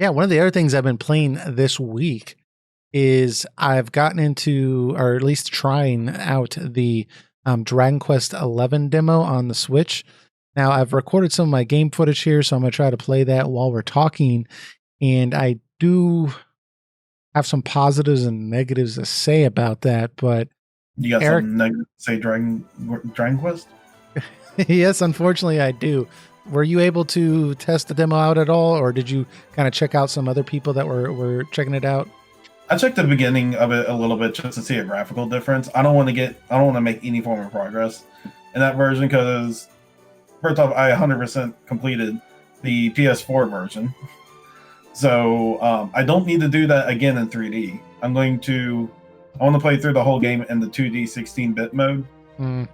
Yeah, one of the other things I've been playing this week is I've gotten into, or at least trying out the Dragon Quest 11 demo on the Switch. Now, I've recorded some of my game footage here, so I'm going to try to play that while we're talking. And I do have some positives and negatives to say about that, but You got Eric, something negative to say, Dragon Quest? yes, unfortunately, I do. Were you able to test the demo out at all, or did you kind of check out some other people that were checking it out? I checked the beginning of it a little bit just to see a graphical difference. I don't want to make any form of progress in that version because first off, I 100% completed the PS4 version. So I don't need to do that again in 3D. I want to play through the whole game in the 2D 16-bit mode.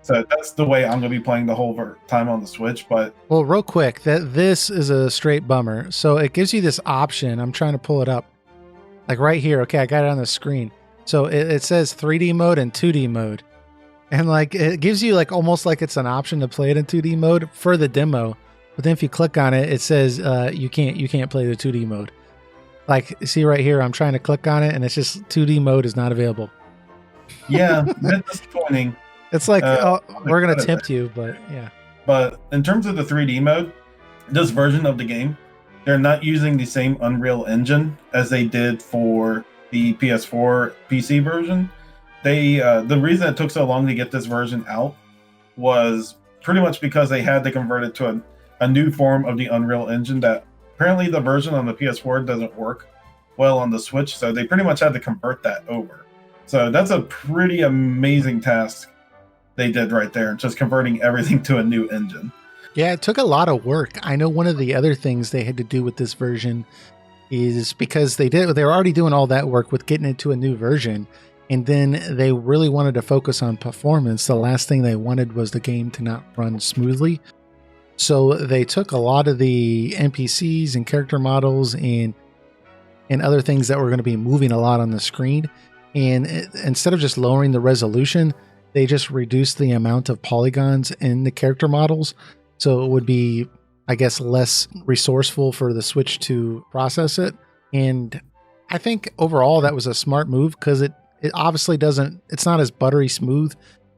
So that's the way I'm going to be playing the whole time on the Switch. But well, real quick, this is a straight bummer. So it gives you this option. I'm trying to pull it up, like right here. Okay, I got it on the screen. So it says 3D mode and 2D mode, and like it gives you like almost like it's an option to play it in 2D mode for the demo. But then if you click on it, it says you can't play the 2D mode. Like, see right here, I'm trying to click on it, and it's just 2D mode is not available. Yeah, that's disappointing. It's like, we're going to tempt you, but yeah. But in terms of the 3D mode, this version of the game, they're not using the same Unreal Engine as they did for the PS4 PC version. The reason it took so long to get this version out was pretty much because they had to convert it to a new form of the Unreal Engine that apparently the version on the PS4 doesn't work well on the Switch, so they pretty much had to convert that over. So that's a pretty amazing task they did right there, just converting everything to a new engine. Yeah, it took a lot of work. I know one of the other things they had to do with this version is because they were already doing all that work with getting it to a new version, and then they really wanted to focus on performance. The last thing they wanted was the game to not run smoothly. So they took a lot of the NPCs and character models and other things that were going to be moving a lot on the screen, and instead of just lowering the resolution, they just reduced the amount of polygons in the character models. So it would be, I guess, less resourceful for the Switch to process it. And I think overall that was a smart move because it obviously it's not as buttery smooth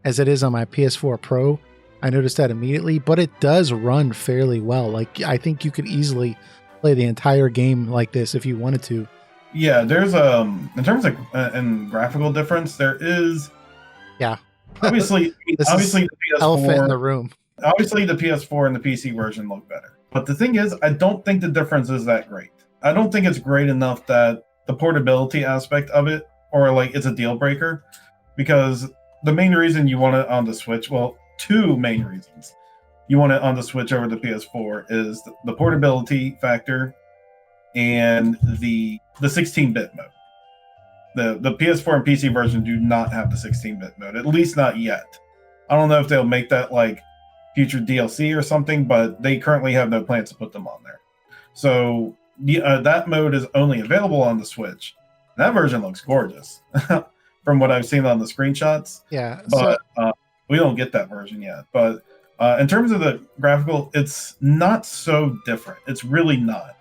as it is on my PS4 Pro. I noticed that immediately, but it does run fairly well. Like, I think you could easily play the entire game like this if you wanted to. Yeah, there's in terms of in graphical difference, there is. Yeah. Obviously the PS4 elephant in the room. Obviously the PS4 and the PC version look better. But the thing is, I don't think the difference is that great. I don't think it's great enough that the portability aspect of it, or like it's a deal breaker, because the main reason you want it on the Switch, well, two main reasons you want it on the Switch over the PS4 is the portability factor and the 16-bit mode. The PS4 and PC version do not have the 16-bit mode, at least not yet. I don't know if they'll make that like future DLC or something, but they currently have no plans to put them on there. So that mode is only available on the Switch. That version looks gorgeous from what I've seen on the screenshots. Yeah, but we don't get that version yet. But in terms of the graphical, it's not so different. It's really not.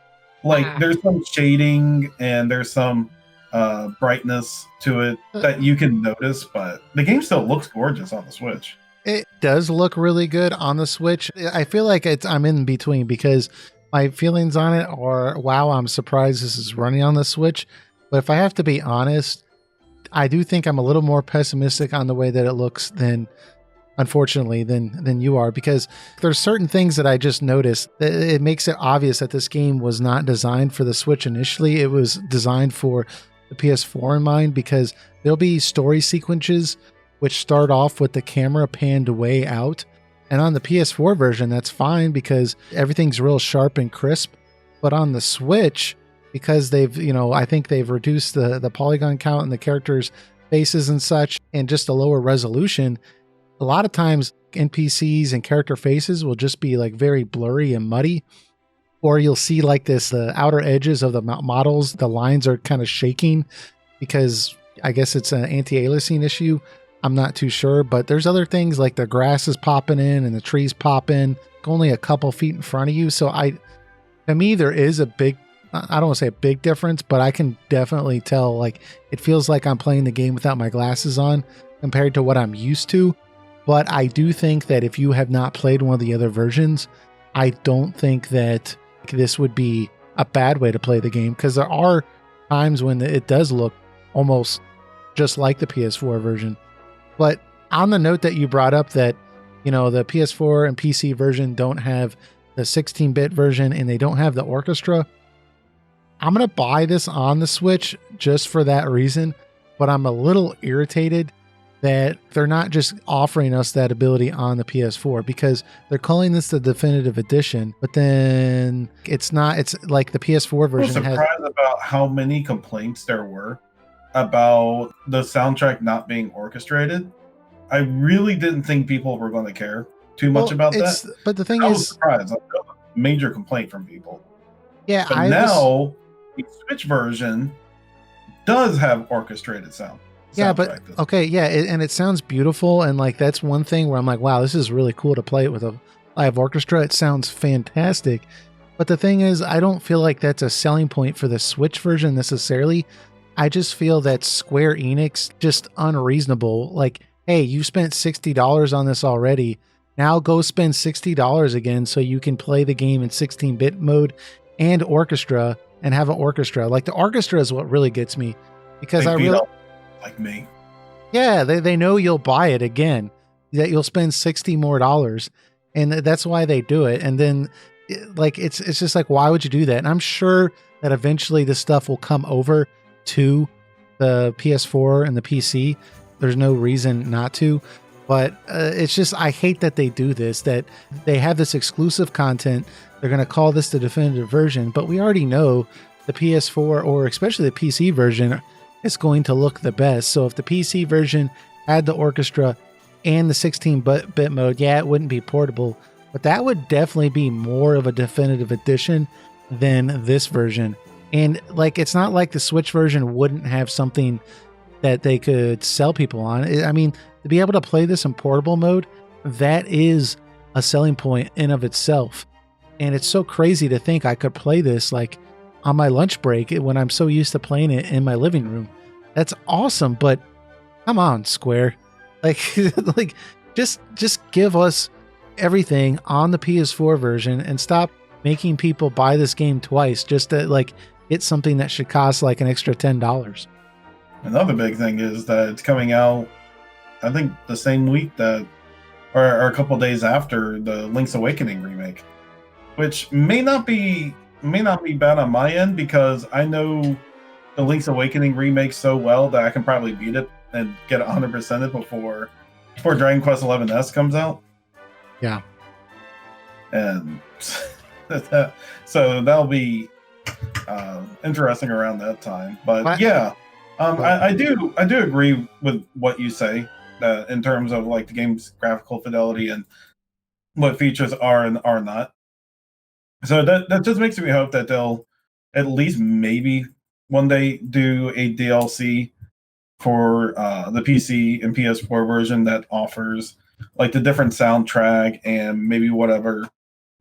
Like, there's some shading and there's some brightness to it that you can notice, but the game still looks gorgeous on the Switch. It does look really good on the Switch. I feel like I'm in between because my feelings on it are, wow, I'm surprised this is running on the Switch. But if I have to be honest, I do think I'm a little more pessimistic on the way that it looks unfortunately, than you are, because there's certain things that I just noticed. It makes it obvious that this game was not designed for the Switch initially. It was designed for the PS4 in mind, because there'll be story sequences which start off with the camera panned way out. And on the PS4 version, that's fine because everything's real sharp and crisp. But on the Switch, because I think they've reduced the polygon count and the characters' faces and such, and just a lower resolution, a lot of times NPCs and character faces will just be like very blurry and muddy. Or you'll see like the outer edges of the models, the lines are kind of shaking because I guess it's an anti-aliasing issue. I'm not too sure, but there's other things like the grass is popping in and the trees pop in only a couple feet in front of you. So to me, there is a big I don't want to say a big difference, but I can definitely tell, like, it feels like I'm playing the game without my glasses on compared to what I'm used to. But I do think that if you have not played one of the other versions, I don't think that this would be a bad way to play the game, because there are times when it does look almost just like the PS4 version. But on the note that you brought up that, the PS4 and PC version don't have the 16-bit version and they don't have the orchestra, I'm going to buy this on the Switch just for that reason. But I'm a little irritated that they're not just offering us that ability on the PS4, because they're calling this the definitive edition, but then it's not. It's like the PS4 version I was surprised about how many complaints there were about the soundtrack not being orchestrated. I really didn't think people were going to care too much about that. But the thing I is, was surprised. That was a major complaint from people. Yeah, but now the Switch version does have orchestrated sound. Yeah, but okay, yeah, and it sounds beautiful, and like that's one thing where I'm like, wow, this is really cool to play it with a live orchestra. It sounds fantastic. But the thing is, I don't feel like that's a selling point for the Switch version necessarily. I just feel that Square Enix just unreasonable. Like, hey, you spent $60 on this already. Now go spend $60 again so you can play the game in 16-bit mode and orchestra and have an orchestra. Like the orchestra is what really gets me, because I really like me. Yeah, they know you'll buy it again, that you'll spend $60 more, and that's why they do it. And then like it's just like, why would you do that? And I'm sure that eventually this stuff will come over to the PS4 and the PC. There's no reason not to, but it's just, I hate that they do this, that they have this exclusive content. They're going to call this the definitive version, but we already know the PS4, or especially the PC version, is going to look the best. So if the PC version had the orchestra and the 16-bit mode, yeah, it wouldn't be portable, but that would definitely be more of a definitive edition than this version. And like, it's not like the Switch version wouldn't have something that they could sell people on. I mean, to be able to play this in portable mode, that is a selling point in of itself. And it's so crazy to think I could play this like on my lunch break when I'm so used to playing it in my living room. That's awesome, but come on, Square. Like, like just give us everything on the PS4 version and stop making people buy this game twice just to like get something that should cost like an extra $10. Another big thing is that it's coming out, I think, the same week that, or a couple days after the Link's Awakening remake, which may not be bad on my end, because I know the Link's Awakening remake so well that I can probably beat it and get 100% it before Dragon Quest XI-S comes out. Yeah. And so that'll be interesting around that time. But yeah, I do agree with what you say in terms of like the game's graphical fidelity and what features are and are not. So that just makes me hope that they'll at least maybe one day do a DLC for the PC and PS4 version that offers like the different soundtrack and maybe whatever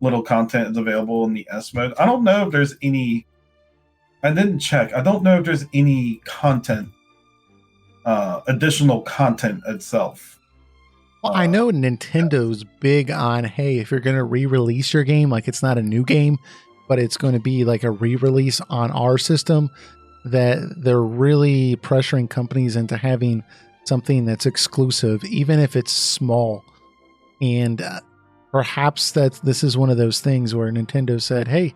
little content is available in the S mode. I don't know if there's any. I didn't check. I don't know if there's any content, additional content itself. Well, I know Nintendo's big on, hey, if you're going to re-release your game, like it's not a new game, but it's going to be like a re-release on our system, that they're really pressuring companies into having something that's exclusive, even if it's small. And perhaps this is one of those things where Nintendo said, hey,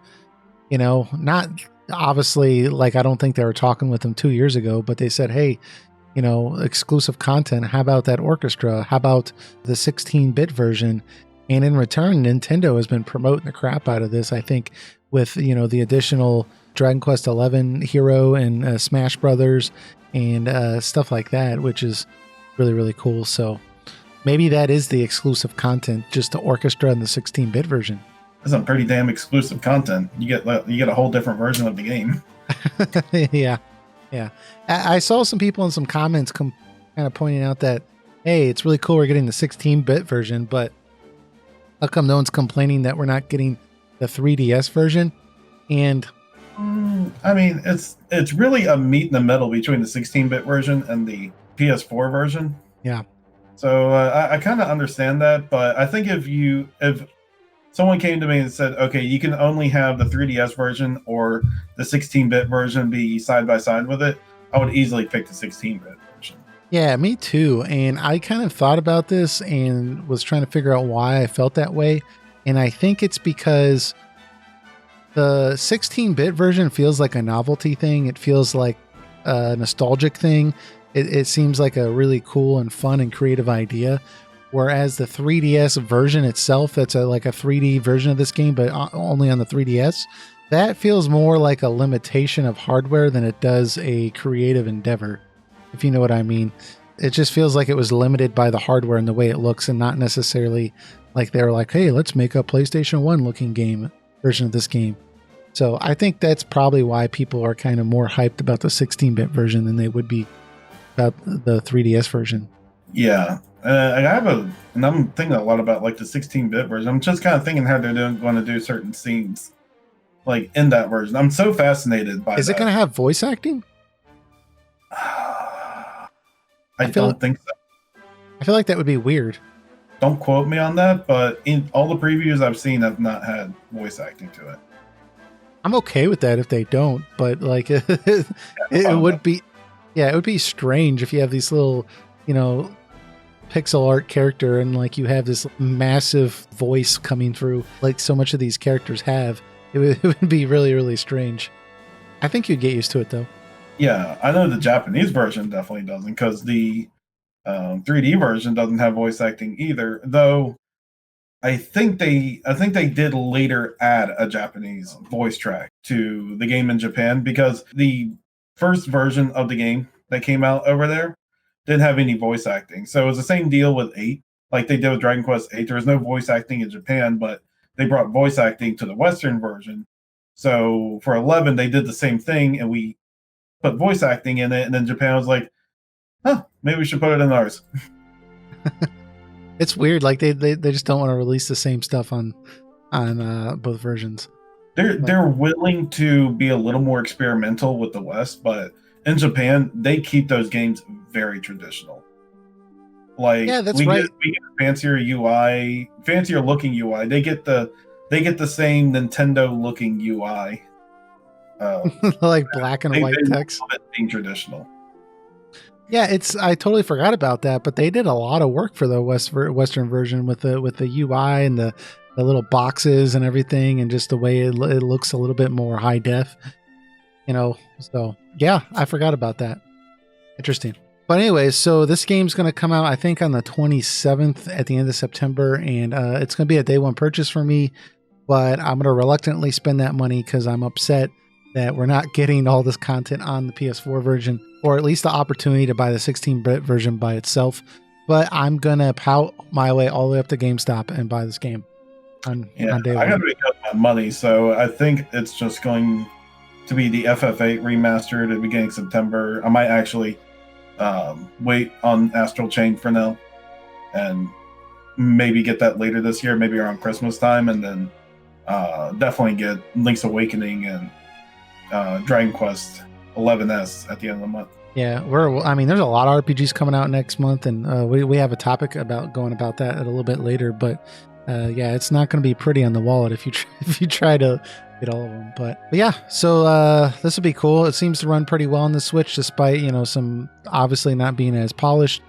not obviously, like I don't think they were talking with them 2 years ago, but they said, hey, exclusive content. How about that orchestra? How about the 16-bit version? And in return, Nintendo has been promoting the crap out of this, I think, with, the additional Dragon Quest XI Hero and Smash Brothers and stuff like that, which is really, really cool. So maybe that is the exclusive content, just the orchestra and the 16-bit version. That's some pretty damn exclusive content. You get a whole different version of the game. Yeah. Yeah. I saw some people in some comments kind of pointing out that, hey, it's really cool we're getting the 16-bit version, but how come no one's complaining that we're not getting the 3DS version? And I mean, it's really a meet in the middle between the 16-bit version and the PS4 version. Yeah. So I kind of understand that, but I think if someone came to me and said, okay, you can only have the 3DS version or the 16-bit version be side by side with it, I would easily pick the 16-bit version. Yeah, me too. And I kind of thought about this and was trying to figure out why I felt that way. And I think it's because the 16-bit version feels like a novelty thing. It feels like a nostalgic thing. It seems like a really cool and fun and creative idea. Whereas the 3DS version itself, that's like a 3D version of this game, but only on the 3DS, that feels more like a limitation of hardware than it does a creative endeavor, if you know what I mean. It just feels like it was limited by the hardware and the way it looks, and not necessarily like they were like, hey, let's make a PlayStation 1 looking game version of this game. So I think that's probably why people are kind of more hyped about the 16-bit version than they would be about the 3DS version. Yeah. And I'm thinking a lot about like the 16-bit version. I'm just kind of thinking how they're going to do certain scenes like in that version. I'm so fascinated by Is it going to have voice acting? I don't think so. I feel like that would be weird. Don't quote me on that, but in all the previews I've seen have not had voice acting to it. I'm okay with that if they don't, but like it would be, yeah, it would be strange if you have these little, pixel art character and like you have this massive voice coming through like so much of these characters have. It would be really, really strange. I think you'd get used to it though. Yeah, I know the Japanese version definitely doesn't, because the 3D version doesn't have voice acting either. Though I think they did later add a Japanese voice track to the game in Japan, because the first version of the game that came out over there didn't have any voice acting. So it was the same deal with 8, like they did with Dragon Quest 8. There was no voice acting in Japan, but they brought voice acting to the Western version. So for 11, they did the same thing, and we put voice acting in it, and then Japan was like, huh, maybe we should put it in ours. It's weird. Like they just don't want to release the same stuff on both versions. They're willing to be a little more experimental with the West, but in Japan, they keep those games very traditional. Like, yeah, that's right. We get a fancier UI, fancier looking UI. They get the same Nintendo looking UI. Like black and white text. Being traditional. Yeah, I totally forgot about that, but they did a lot of work for the Western version with the UI and the little boxes and everything, and just the way it looks a little bit more high def. So yeah, I forgot about that. Interesting. But anyways, so this game's going to come out, I think, on the 27th at the end of September, and it's going to be a day one purchase for me, but I'm going to reluctantly spend that money because I'm upset that we're not getting all this content on the PS4 version, or at least the opportunity to buy the 16-bit version by itself. But I'm going to pout my way all the way up to GameStop and buy this game on day one. I got to make up my money, so I think it's just going to be the FF8 remastered at the beginning of September. I might actually wait on Astral Chain for now and maybe get that later this year, maybe around Christmas time, and then definitely get Link's Awakening and Dragon Quest 11S at the end of the month. Yeah, there's a lot of RPGs coming out next month, and we have a topic about that a little bit later. But yeah, it's not going to be pretty on the wallet if you try to get all of them. But yeah, so this will be cool. It seems to run pretty well on the Switch, despite some obviously not being as polished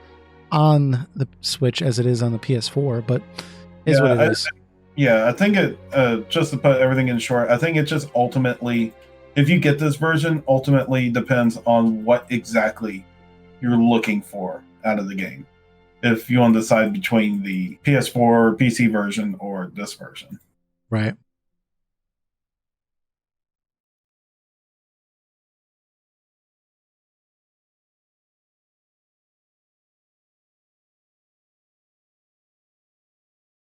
on the Switch as it is on the PS4. But is what it is. Yeah, I think it. Just to put everything in short, I think it just ultimately, if you get this version, ultimately depends on what exactly you're looking for out of the game. If you want to decide between the PS4 PC version or this version. Right.